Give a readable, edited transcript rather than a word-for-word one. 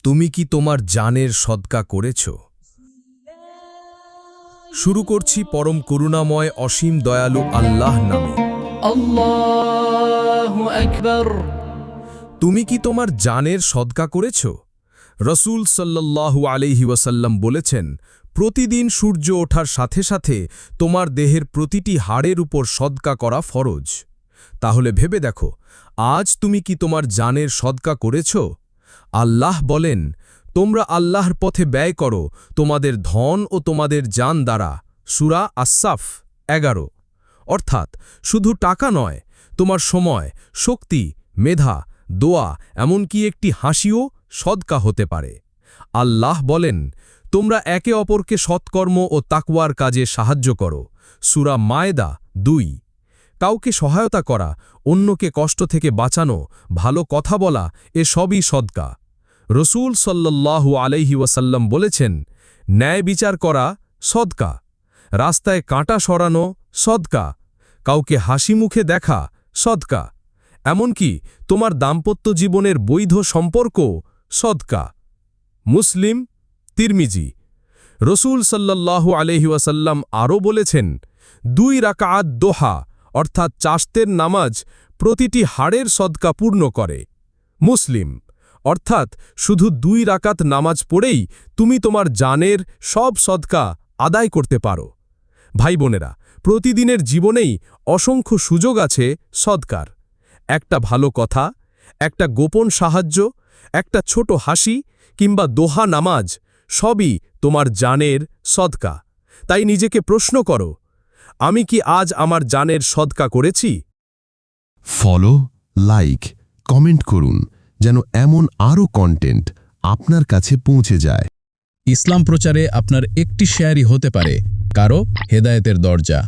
তুমি কি তোমার জানের সদকা করেছ? শুরু করছি পরম করুণাময় অসীম দয়ালু আল্লাহ নামে। আল্লাহু আকবার। তুমি কি তোমার জানের সদকা করেছ? রসূল সাল্লাল্লাহু আলাইহি ওয়াসাল্লাম বলেছেন, প্রতিদিন সূর্য ওঠার সাথে সাথে তোমার দেহের প্রতিটি হাড়ের উপর সদকা করা ফরজ। তাহলে ভেবে দেখো, আজ তুমি কি তোমার জানের সদকা করেছ? আল্লাহ বলেন, তোমরা আল্লাহর পথে ব্যয় করো তোমাদের ধন ও তোমাদের জান দ্বারা। সূরা আস-সাফ 11। অর্থাৎ শুধু টাকা নয়, তোমার সময়, শক্তি, মেধা, দোয়া, এমনকি একটি হাসিও সদকা হতে পারে। আল্লাহ বলেন, তোমরা একে অপরকে সৎকর্ম ও তাকওয়ার কাজে সাহায্য করো। সূরা মায়েদা 2। কাউকে সহায়তা করা, অন্যকে কষ্ট থেকে বাঁচানো, ভালো কথা বলা, এ সবই সদকা। রসূল সাল্লাল্লাহু আলাইহি ওয়াসাল্লাম বলেছেন, ন্যায় বিচার করা সদকা, রাস্তায় কাঁটা সরানো সদকা, কাউকে হাসি মুখে দেখা সদকা, এমনকি তোমার দাম্পত্য জীবনের বৈধ সম্পর্ক সদকা। মুসলিম, তিরমিজি। রসূল সাল্লাল্লাহু আলাইহি ওয়াসাল্লাম আরও বলেছেন, 2 রাকাত দোহা অর্থাৎ চাশতের নামাজ প্রতিটি হাড়ের সদকা পূর্ণ করে। মুসলিম। অর্থাৎ শুধু 2 রাকাত নামাজ পড়েই তুমি তোমার জানের সব সদকা আদায় করতে পারো। ভাই বোনেরা, প্রতিদিনের জীবনেই অসংখ্য সুযোগ আছে সদকার। একটা ভালো কথা, একটা গোপন সাহায্য, একটা ছোট হাসি কিংবা দোহা নামাজ, সবই তোমার জানের সদকা। তাই নিজেকে প্রশ্ন করো, আমি কি আজ আমার জানের সদকা করেছি? ফলো, লাইক, কমেন্ট করুন যেন এমন আরও কন্টেন্ট আপনার কাছে পৌঁছে যায়। ইসলাম প্রচারে আপনার একটি শেয়ারই হতে পারে কারো হেদায়েতের দরজা।